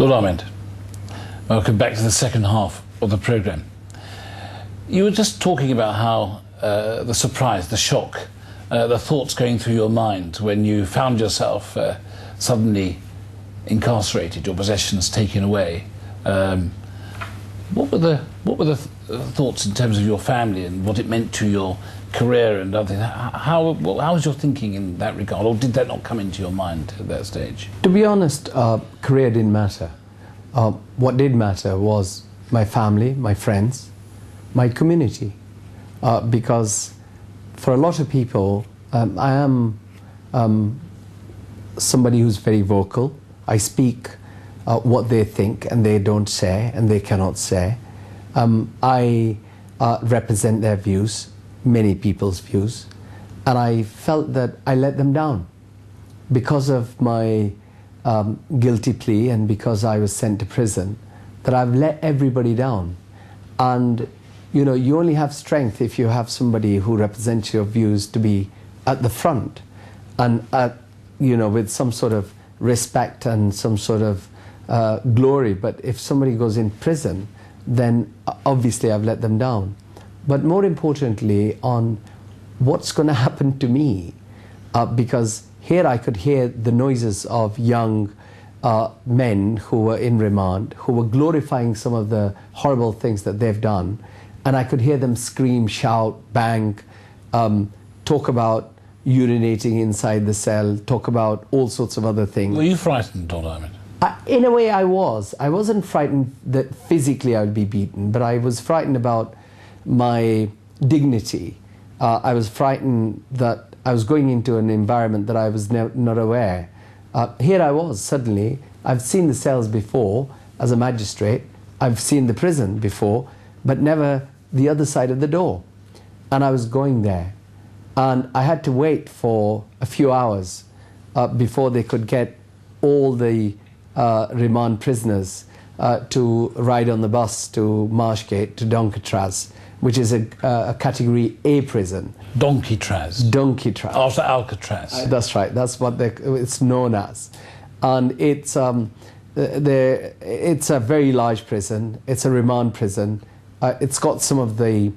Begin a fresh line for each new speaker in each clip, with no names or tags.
Lord Ahmed, welcome back to the second half of the programme. You were just talking about how the surprise, the shock, the thoughts going through your mind when you found yourself suddenly incarcerated, your possessions taken away. What were the thoughts in terms of your family and what it meant to your career and other things? How was your thinking in that regard, or did that not come into your mind at that stage?
To be honest, career didn't matter. What did matter was my family, my friends, my community. Because for a lot of people, I am somebody who's very vocal. I speak what they think and they don't say and they cannot say. I represent their views, many people's views, and I felt that I let them down because of my guilty plea and because I was sent to prison, that I've let everybody down. And you know, you only have strength if you have somebody who represents your views to be at the front and you know, with some sort of respect and some sort of glory. But if somebody goes in prison, then obviously I've let them down. But more importantly, on what's going to happen to me, because here I could hear the noises of young men who were in remand, who were glorifying some of the horrible things that they've done, and I could hear them scream, shout, bang, talk about urinating inside the cell, talk about all sorts of other things.
Were you frightened, Lord Ahmed?
In a way I was. I wasn't frightened that physically I would be beaten, but I was frightened about my dignity. I was frightened that I was going into an environment that I was not aware. Here I was, suddenly. I've seen the cells before as a magistrate. I've seen the prison before, but never the other side of the door. And I was going there. And I had to wait for a few hours before they could get all the remand prisoners to ride on the bus to Marshgate, to Doncatraz, which is a Category A prison.
Doncatraz?
Doncatraz.
After Alcatraz.
That's right, that's what it's known as. And it's a very large prison, it's a remand prison. It's got some of the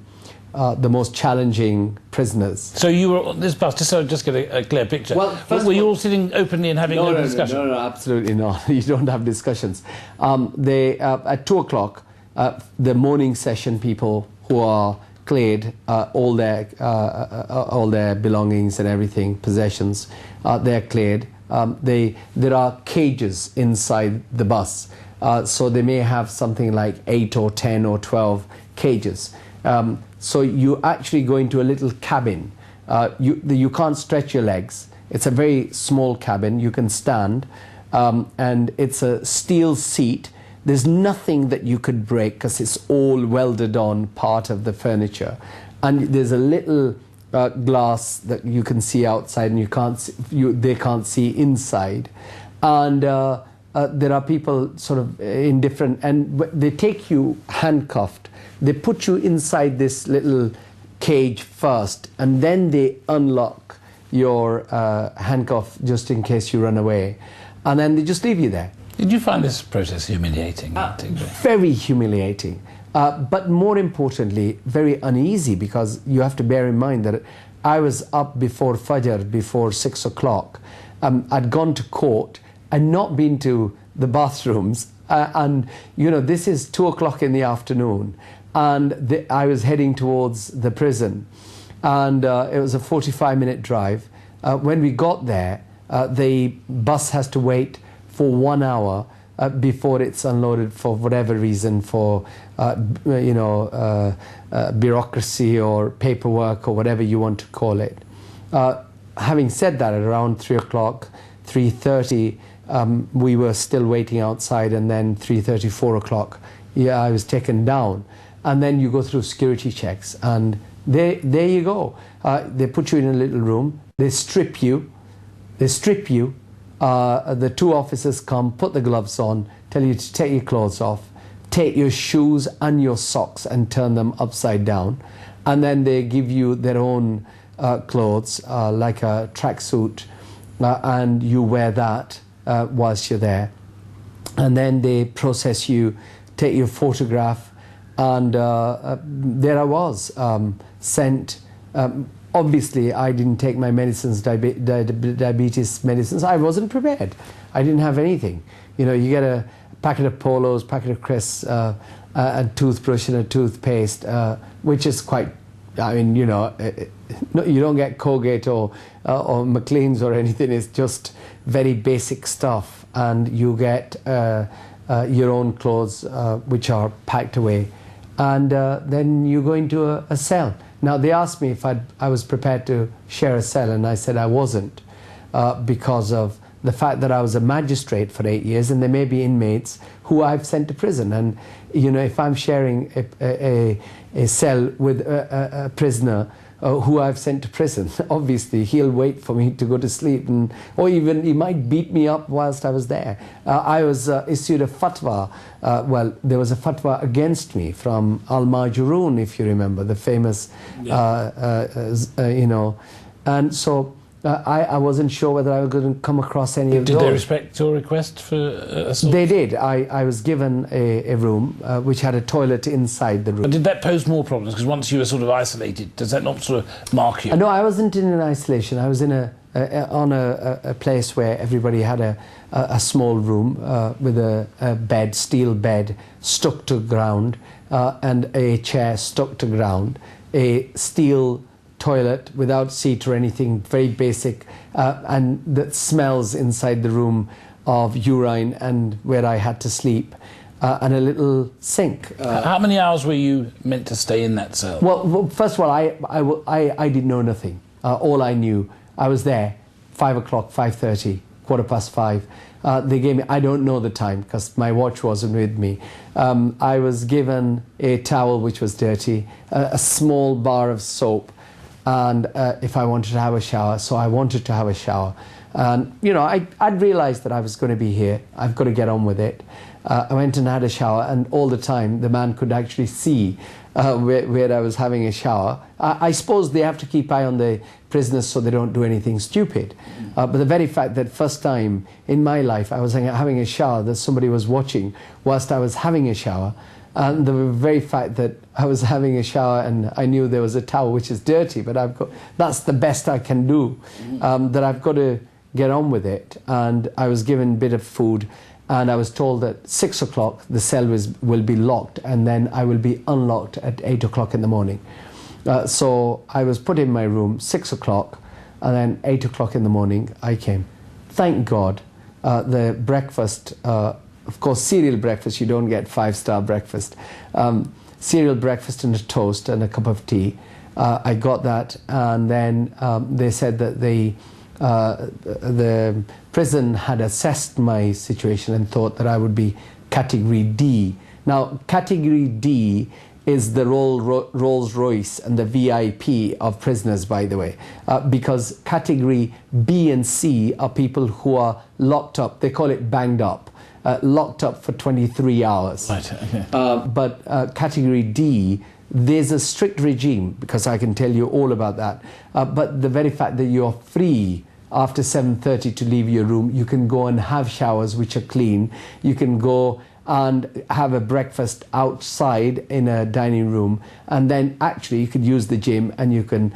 most challenging prisoners. So you were on this bus, just get a clear picture. Well, were you all sitting openly and having a discussion? No, absolutely not. You don't have discussions. At 2 o'clock, the morning session people who are cleared, all their belongings and everything, possessions, they're cleared. There are cages inside the bus. So they may have something like 8 or 10 or 12 cages. So you actually go into a little cabin. You can't stretch your legs. It's a very small cabin. You can stand. And it's a steel seat. There's nothing that you could break because it's all welded on part of the furniture. And there's a little glass that you can see outside and they can't see inside. And there are people sort of in different, and they take you handcuffed. They put you inside this little cage first, and then they unlock your handcuff just in case you run away. And then they just leave you there.
Did you find this process humiliating?
Very humiliating. But more importantly, very uneasy, because you have to bear in mind that I was up before Fajr, before 6 o'clock. I'd gone to court and not been to the bathrooms. And, you know, this is 2 o'clock in the afternoon. And I was heading towards the prison. And it was a 45-minute drive. When we got there, the bus has to wait for 1 hour before it's unloaded for whatever reason, for bureaucracy or paperwork or whatever you want to call it. Having said that, at around 3 o'clock, 3:30, we were still waiting outside, and then 3:30, 4 o'clock, I was taken down. And then you go through security checks, and there you go. They put you in a little room, they strip you. The 2 officers come, put the gloves on, tell you to take your clothes off, take your shoes and your socks and turn them upside down. And then they give you their own clothes, like a tracksuit, and you wear that whilst you're there. and then they process you, take your photograph, and there I was, sent. Obviously, I didn't take my medicines, diabetes medicines. I wasn't prepared. I didn't have anything. You know, you get a packet of Polos, packet of crisps, a toothbrush and a toothpaste, which is quite, I mean, you know, you don't get Colgate or McLean's or anything. It's just very basic stuff. And you get your own clothes, which are packed away. And then you go into a cell. Now, they asked me if I was prepared to share a cell, and I said I wasn't, because of the fact that I was a magistrate for 8 years, and there may be inmates who I've sent to prison. And, you know, if I'm sharing a cell with a prisoner who I've sent to prison, obviously he'll wait for me to go to sleep, or even he might beat me up whilst I was there. I was issued a fatwa. Well, there was a fatwa against me from Al-Majroon, if you remember, the famous, you know, and so I wasn't sure whether I was going to come across any of those.
Did they respect your request for assault?
They did. I was given a room which had a toilet inside the room.
But did that pose more problems? Because once you were sort of isolated, does that not sort of mark you?
No, I wasn't in an isolation. I was in a place where everybody had a small room with a bed, steel bed, stuck to ground, and a chair stuck to ground, a steel toilet without seat or anything, very basic, and that smells inside the room of urine and where I had to sleep, and a little sink.
How many hours were you meant to stay in that cell?
Well, first of all, I did know nothing. All I knew, I was there, 5 o'clock, 5:30, 5:15. They gave me, I don't know the time because my watch wasn't with me. I was given a towel which was dirty, a small bar of soap, and if I wanted to have a shower, so I wanted to have a shower. And, you know, I'd realised that I was going to be here. I've got to get on with it. I went and had a shower, and all the time the man could actually see where I was having a shower. I suppose they have to keep eye on the prisoners so they don't do anything stupid. But the very fact that first time in my life I was having a shower, that somebody was watching whilst I was having a shower, and the very fact that I was having a shower and I knew there was a towel which is dirty, but that's the best I can do, that I've got to get on with it. And I was given a bit of food, and I was told that 6 o'clock the cell will be locked, and then I will be unlocked at 8 o'clock in the morning. So I was put in my room 6 o'clock, and then 8 o'clock in the morning I came. Thank God, the breakfast, of course, cereal breakfast, you don't get 5-star breakfast. Cereal breakfast and a toast and a cup of tea. I got that, and then they said that the prison had assessed my situation and thought that I would be category D. Now, category D is the Rolls Royce and the VIP of prisoners, by the way, because category B and C are people who are locked up. They call it banged up. Locked up for 23 hours.
Right, okay.
But category D, there's a strict regime, because I can tell you all about that. But the very fact that you're free after 7:30 to leave your room, you can go and have showers which are clean. You can go and have a breakfast outside in a dining room, and then actually you could use the gym, and you can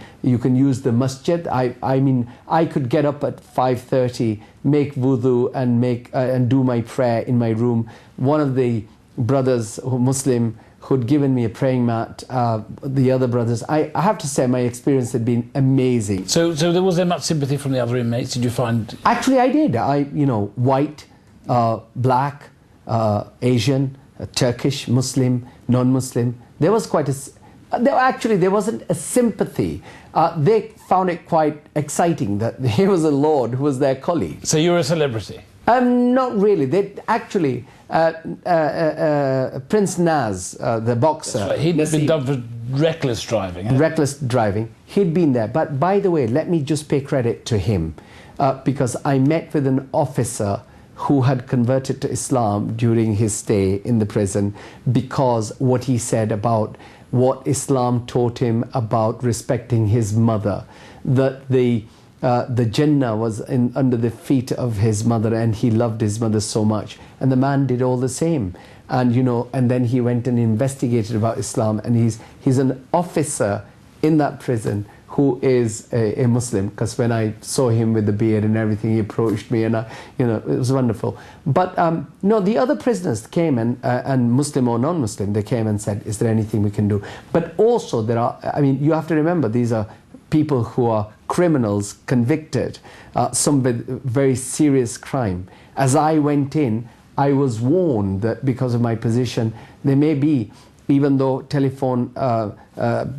use the masjid. I mean, I could get up at 5:30, make wudu and do my prayer in my room. One of the brothers, Muslim, who'd given me a praying mat, the other brothers, I have to say my experience had been amazing.
So was there much sympathy from the other inmates? Did you find?
Actually, I did. You know, white, black, Asian, Turkish, Muslim, non-Muslim. There was quite there wasn't a sympathy. They found it quite exciting that here was a lord who was their colleague.
So you were a celebrity?
Not really. They actually, Prince Naz, the boxer.
Right. He'd been done for reckless driving.
Reckless driving. He'd been there. But by the way, let me just pay credit to him, because I met with an officer who had converted to Islam during his stay in the prison, because what he said about what Islam taught him about respecting his mother, that the the Jannah was under the feet of his mother, and he loved his mother so much. And the man did all the same. And, you know, and then he went and investigated about Islam, and he's an officer in that prison who is a Muslim, because when I saw him with the beard and everything, he approached me, and you know, it was wonderful. But no, the other prisoners came, and Muslim or non-Muslim, they came and said, is there anything we can do? But also there are, I mean, you have to remember, these are people who are criminals, convicted, some with very serious crime. As I went in, I was warned that because of my position, there may be, even though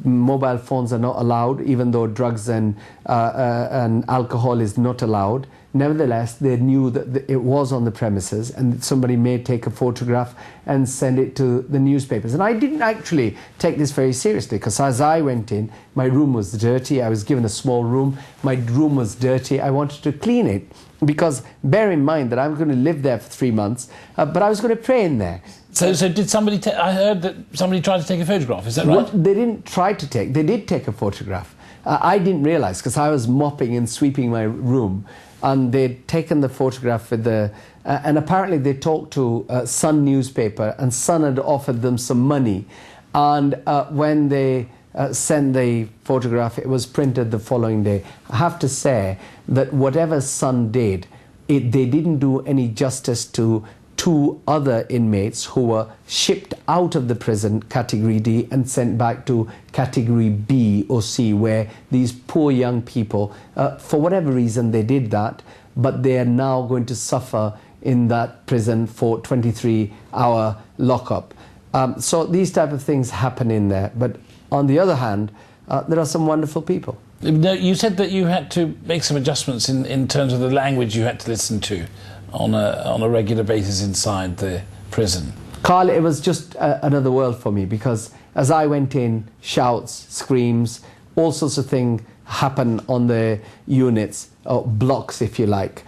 mobile phones are not allowed, even though drugs and alcohol is not allowed, nevertheless, they knew that it was on the premises, and somebody may take a photograph and send it to the newspapers. And I didn't actually take this very seriously, because as I went in, my room was dirty. I was given a small room. My room was dirty. I wanted to clean it, because bear in mind that I'm going to live there for 3 months, but I was going to pray in there.
So did somebody I heard that somebody tried to take a photograph, is that right?
What they didn't try to take, they did take a photograph. I didn't realise, because I was mopping and sweeping my room, and they'd taken the photograph with the... and apparently they talked to Sun newspaper, and Sun had offered them some money. And when they sent the photograph, it was printed the following day. I have to say that whatever Sun did, they didn't do any justice to 2 other inmates who were shipped out of the prison, category D, and sent back to category B or C, where these poor young people, for whatever reason they did that, but they are now going to suffer in that prison for 23-hour lockup. So these type of things happen in there. But on the other hand, there are some wonderful people.
No, you said that you had to make some adjustments in terms of the language you had to listen to on a regular basis inside the prison.
Carl, it was just another world for me, because as I went in, shouts, screams, all sorts of things happen on the units, or blocks if you like.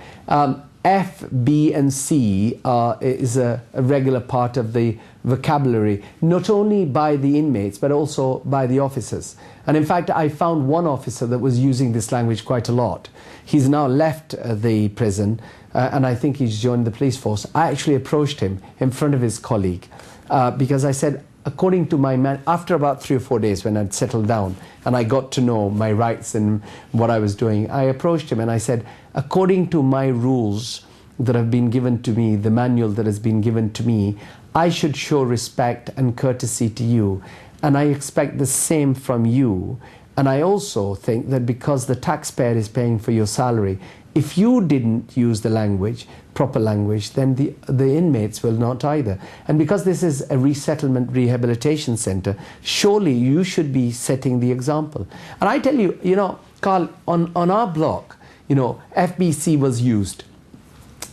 F, B and C is a regular part of the vocabulary, not only by the inmates but also by the officers. And in fact, I found one officer that was using this language quite a lot. He's now left the prison, and I think he's joined the police force. I actually approached him in front of his colleague, because I said, according to my man, after about 3 or 4 days when I'd settled down and I got to know my rights and what I was doing, I approached him and I said, according to my rules that have been given to me, the manual that has been given to me, I should show respect and courtesy to you, and I expect the same from you. And I also think that because the taxpayer is paying for your salary, if you didn't use the language, proper language, then the inmates will not either. And because this is a resettlement rehabilitation centre, surely you should be setting the example. And I tell you, you know, Carl, on our block, you know, FBC was used.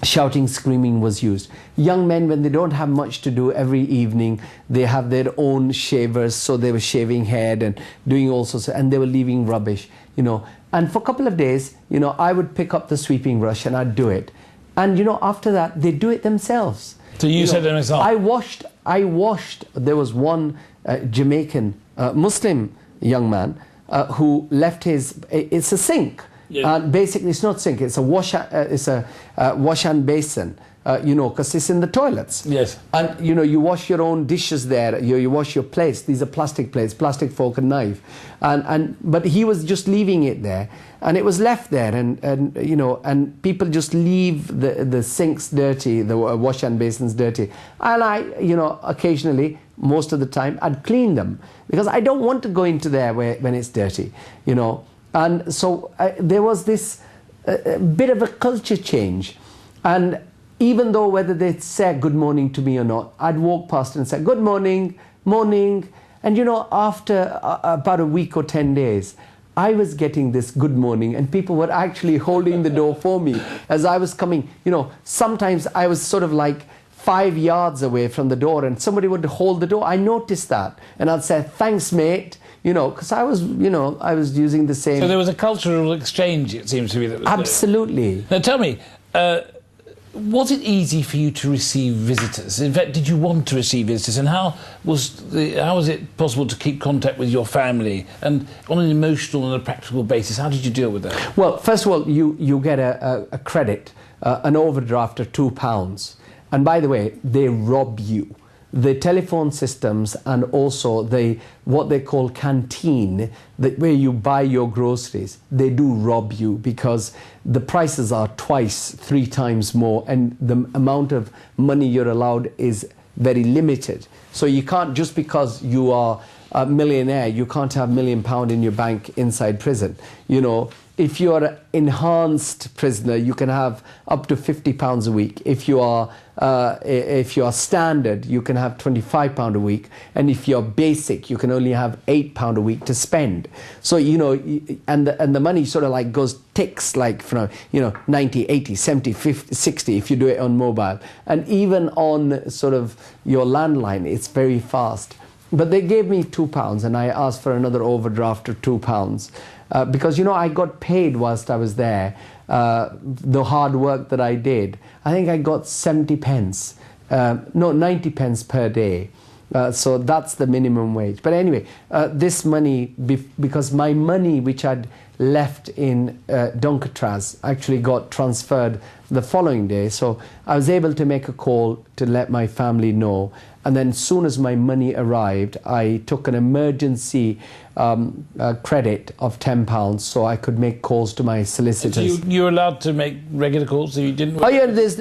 Shouting, screaming was used. Young men, when they don't have much to do every evening, they have their own shavers, so they were shaving head and doing all sorts of, and they were leaving rubbish, you know. And for a couple of days, you know, I would pick up the sweeping brush and I'd do it. And, you know, after that, they do it themselves.
So you set an example?
I washed, there was one Jamaican Muslim young man who left his, it's a sink. Yeah. And basically, it's not sink. It's a wash and basin. You know, because it's in the toilets.
Yes.
And you know, you wash your own dishes there. You wash your plates. These are plastic plates, plastic fork and knife. But he was just leaving it there, and it was left there. And you know, and people just leave the sinks dirty, the wash and basins dirty. And I, you know, occasionally, most of the time, I'd clean them, because I don't want to go into there when it's dirty. You know. And so there was this bit of a culture change. And even though whether they'd say good morning to me or not, I'd walk past and say, good morning, morning. And you know, after about a week or 10 days, I was getting this good morning, and people were actually holding the door for me as I was coming. You know, sometimes I was sort of like 5 yards away from the door, and somebody would hold the door. I noticed that. And I'd say, thanks, mate. You know, because I was, you know, I was using the same...
So there was a cultural exchange, it seems to me, that was
absolutely.
Now tell me, Was it easy for you to receive visitors? In fact, did you want to receive visitors? And how was it possible to keep contact with your family? And on an emotional and a practical basis, how did you deal with that?
Well, first of all, you get a credit, an overdraft of £2. And by the way, they rob you. The telephone systems and also what they call canteen, where you buy your groceries, they do rob you because the prices are twice, 3 times more, and the amount of money you're allowed is very limited. So you can't, just because you are a millionaire, you can't have £1 million in your bank inside prison. You know, if you're an enhanced prisoner, you can have up to £50 a week. If you are standard, you can have £25 a week, and if you're basic, you can only have £8 a week to spend. So you know, and the money sort of like ticks like from 90, 80, 70, 50, 60 if you do it on mobile, and even on sort of your landline, it's very fast. But they gave me £2, and I asked for another overdraft of £2 because I got paid whilst I was there. The hard work that I did, I think I got 70 pence, 90 pence per day. So that's the minimum wage. But anyway, this money, because my money which I'd left in Doncatraz actually got transferred the following day. So I was able to make a call to let my family know. And then as soon as my money arrived, I took an emergency credit of £10 so I could make calls to my solicitors.
So you were allowed to make regular calls, so you didn't...
Oh yeah, there's...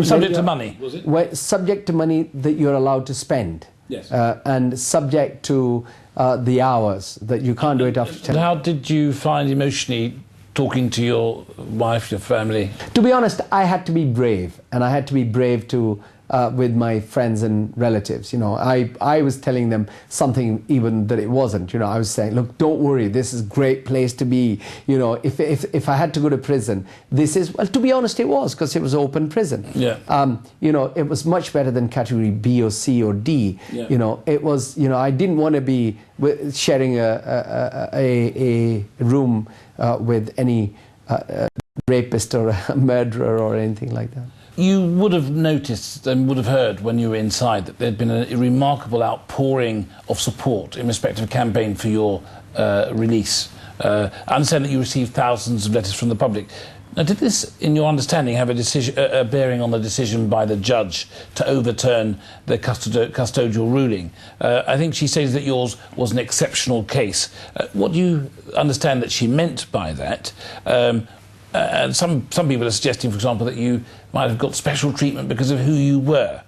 subject to money, was it?
Subject to money that you're allowed to spend.
Yes.
And subject to the hours, that you can't do it after 10.
And how did you find emotionally talking to your wife, your family?
To be honest, I had to be brave, and I had to be brave to... with my friends and relatives. I was telling them something even that it wasn't. I was saying, look, don't worry, this is a great place to be. If I had to go to prison, this is, well, to be honest, it was, because it was open prison.
Yeah.
It was much better than category B or C or D. Yeah. It was, I didn't want to be sharing a room with any rapist or a murderer or anything like that.
You would have noticed and would have heard when you were inside that there had been a remarkable outpouring of support in respect of a campaign for your release. I understand that you received thousands of letters from the public. Now, did this, in your understanding, have a bearing on the decision by the judge to overturn the custodial ruling? I think she says that yours was an exceptional case. What do you understand that she meant by that? And some people are suggesting, for example, that you might have got special treatment because of who you were.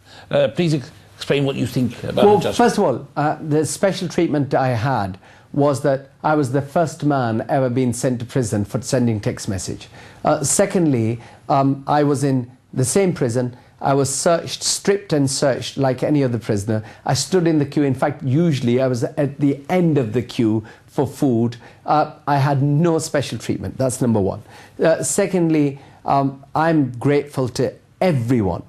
Please explain what you think about the judgment.
First of all, the special treatment I had was that I was the first man ever being sent to prison for sending text message. Secondly, I was in the same prison. I was searched, stripped and searched like any other prisoner. I stood in the queue. In fact, usually I was at the end of the queue for food. I had no special treatment. That's number one. Secondly, I'm grateful to everyone,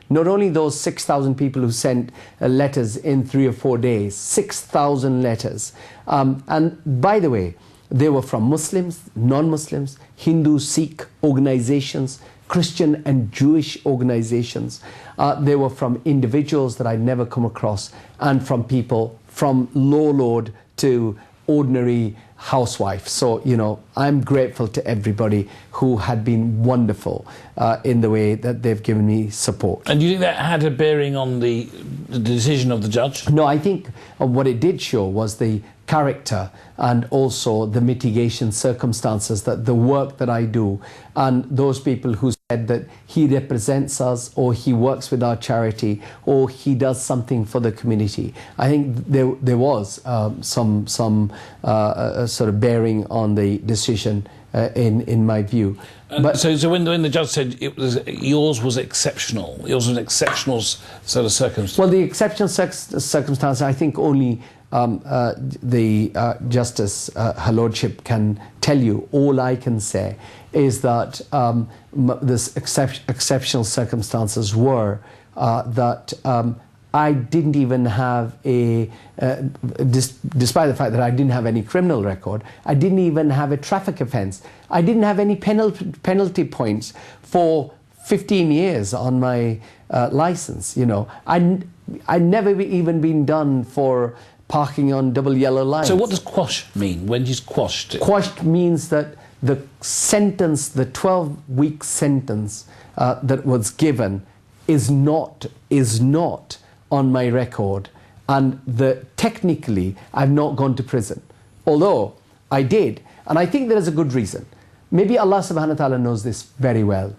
not only those 6,000 people who sent letters in 3 or 4 days, 6,000 letters. And by the way, they were from Muslims, non-Muslims, Hindu, Sikh organizations, Christian and Jewish organizations. They were from individuals that I'd never come across, and from people from law lord to ordinary housewife. So, I'm grateful to everybody who had been wonderful in the way that they've given me support.
And do you think that had a bearing on the decision of the judge?
No, I think what it did show was the character and also the mitigation circumstances, that the work that I do, and those people who said that he represents us, or he works with our charity, or he does something for the community. I think there was some sort of bearing on the decision in my view.
But so when the judge said yours was exceptional, yours was an exceptional sort of circumstance.
Well, the exceptional circumstance, I think only the Justice, Her Lordship, can tell you. All I can say is that this exceptional circumstances were that I didn't even have despite the fact that I didn't have any criminal record, I didn't even have a traffic offence. I didn't have any penalty points for 15 years on my license, you know. I never even been done for parking on double yellow lines.
So what does quash mean? When is quashed?
Quashed means that the sentence, the 12-week sentence that was given is not on my record, and technically I've not gone to prison, although I did, and I think there is a good reason. Maybe Allah subhanahu wa ta'ala knows this very well.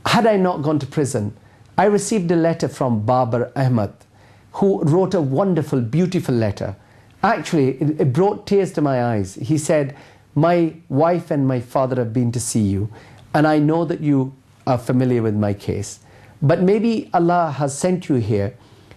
Had I not gone to prison, I received a letter from Babar Ahmed, who wrote a wonderful, beautiful letter. Actually, it brought tears to my eyes. He said, my wife and my father have been to see you, and I know that you are familiar with my case, but maybe Allah has sent you here,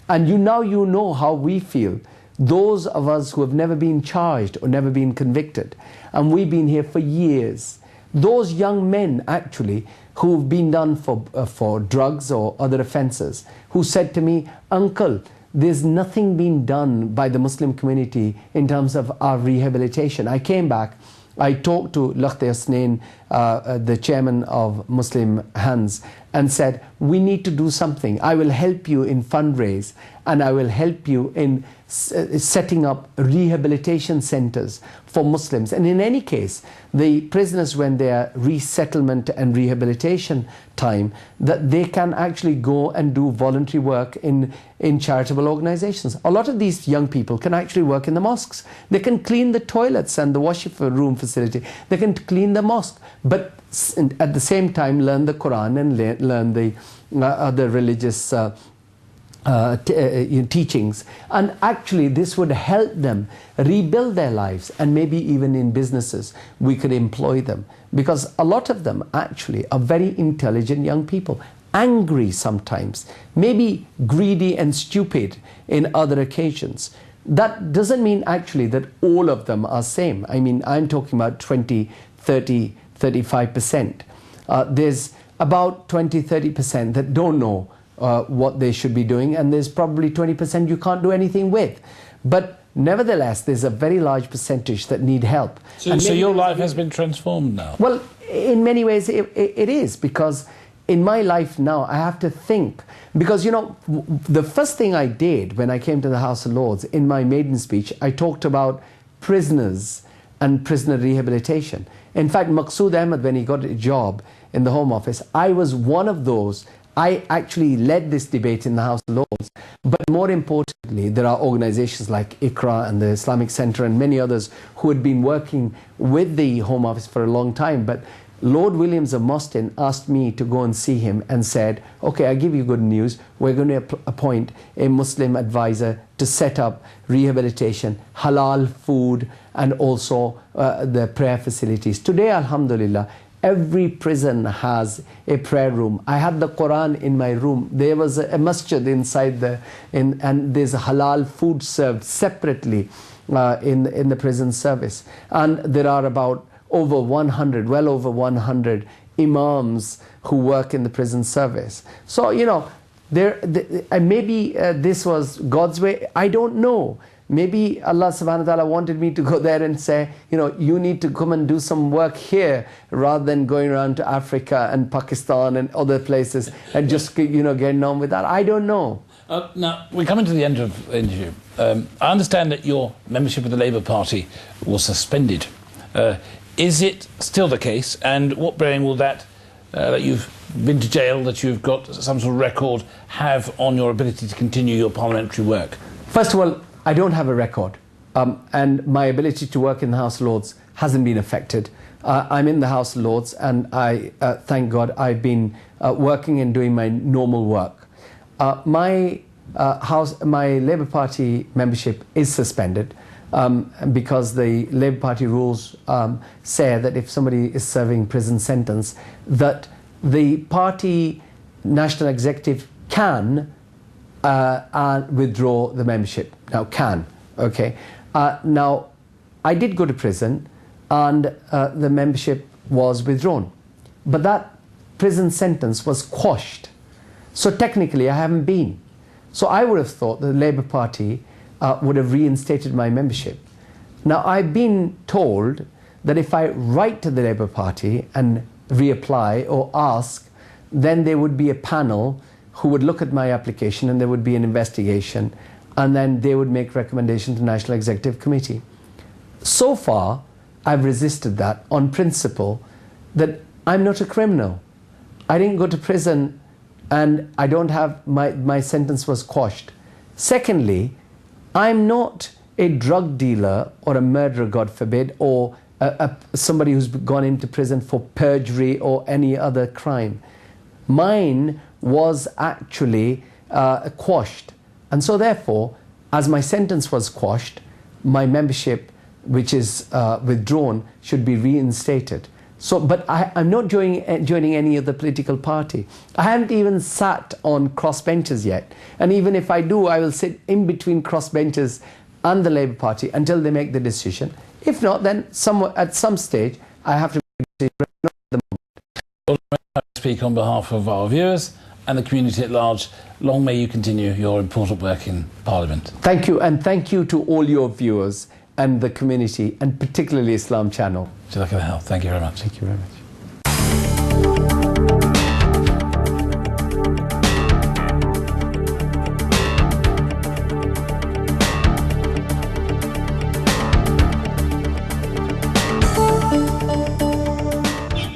and now you know how we feel, those of us who have never been charged or never been convicted, and we've been here for years. Those young men, actually, who've been done for drugs or other offences, who said to me, Uncle, there's nothing being done by the Muslim community in terms of our rehabilitation. I came back, I talked to Lakhte Hasnain, the chairman of Muslim Hands, and said, we need to do something. I will help you in fundraise, and I will help you in setting up rehabilitation centers for Muslims. And in any case, the prisoners, when they are resettlement and rehabilitation time, that they can actually go and do voluntary work in charitable organizations. A lot of these young people can actually work in the mosques. They can clean the toilets and the washroom facility. They can clean the mosque, but at the same time learn the Quran and learn the other religious teachings, and actually this would help them rebuild their lives, and maybe even in businesses we could employ them, because a lot of them actually are very intelligent young people, angry sometimes, maybe greedy and stupid in other occasions. That doesn't mean actually that all of them are same. I mean, I'm talking about 20, 30, 35%. There's about 20, 30% that don't know what they should be doing, and there's probably 20% you can't do anything with. But nevertheless, there's a very large percentage that need help.
So your life has been transformed now?
Well, in many ways it is, because in my life now I have to think, because you know, the first thing I did when I came to the House of Lords, in my maiden speech, I talked about prisoners and prisoner rehabilitation. In fact, Maqsood Ahmed, when he got a job in the Home Office, I was one of those. I actually led this debate in the House of Lords. But more importantly, there are organizations like ICRA and the Islamic Center and many others who had been working with the Home Office for a long time. But Lord Williams of Mostyn asked me to go and see him and said, okay, I give you good news. We're going to appoint a Muslim advisor to set up rehabilitation, halal food, and also the prayer facilities. Today, alhamdulillah, every prison has a prayer room. I had the Quran in my room. There was a masjid inside and there's a halal food served separately in the prison service. And there are about over 100, well over 100 imams who work in the prison service. So, you know, maybe this was God's way. I don't know. Maybe Allah subhanahu wa ta'ala wanted me to go there and say, you know, you need to come and do some work here rather than going around to Africa and Pakistan and other places and just, you know, getting on with that. I don't know.
Now, we're coming to the end of the interview. I understand that your membership of the Labour Party was suspended. Is it still the case? And what bearing will that you've been to jail, that you've got some sort of record, have on your ability to continue your parliamentary work?
First of all, I don't have a record, and my ability to work in the House of Lords hasn't been affected. I'm in the House of Lords, and I thank God I've been working and doing my normal work. My Labour Party membership is suspended because the Labour Party rules say that if somebody is serving prison sentence, that the party national executive can withdraw the membership. Now, okay. Now, I did go to prison, and the membership was withdrawn, but that prison sentence was quashed. So technically, I haven't been. So I would have thought the Labour Party would have reinstated my membership. Now, I've been told that if I write to the Labour Party and reapply or ask, then there would be a panel who would look at my application, and there would be an investigation, and then they would make recommendations to the National Executive Committee. So far, I've resisted that on principle that I'm not a criminal. I didn't go to prison, and I don't have, my sentence was quashed. Secondly, I'm not a drug dealer or a murderer, God forbid, or somebody who's gone into prison for perjury or any other crime. Mine was actually quashed. And so therefore, as my sentence was quashed, my membership, which is withdrawn, should be reinstated. So, but I'm not joining any other political party. I haven't even sat on crossbenches yet. And even if I do, I will sit in between crossbenches and the Labour Party until they make the decision. If not, then at some stage, I have to make a decision. Not at the moment.
I speak on behalf of our viewers and the community at large. Long may you continue your important work in Parliament.
Thank you, and thank you to all your viewers and the community, and particularly Islam Channel.
Thank you very much.
Thank you very much.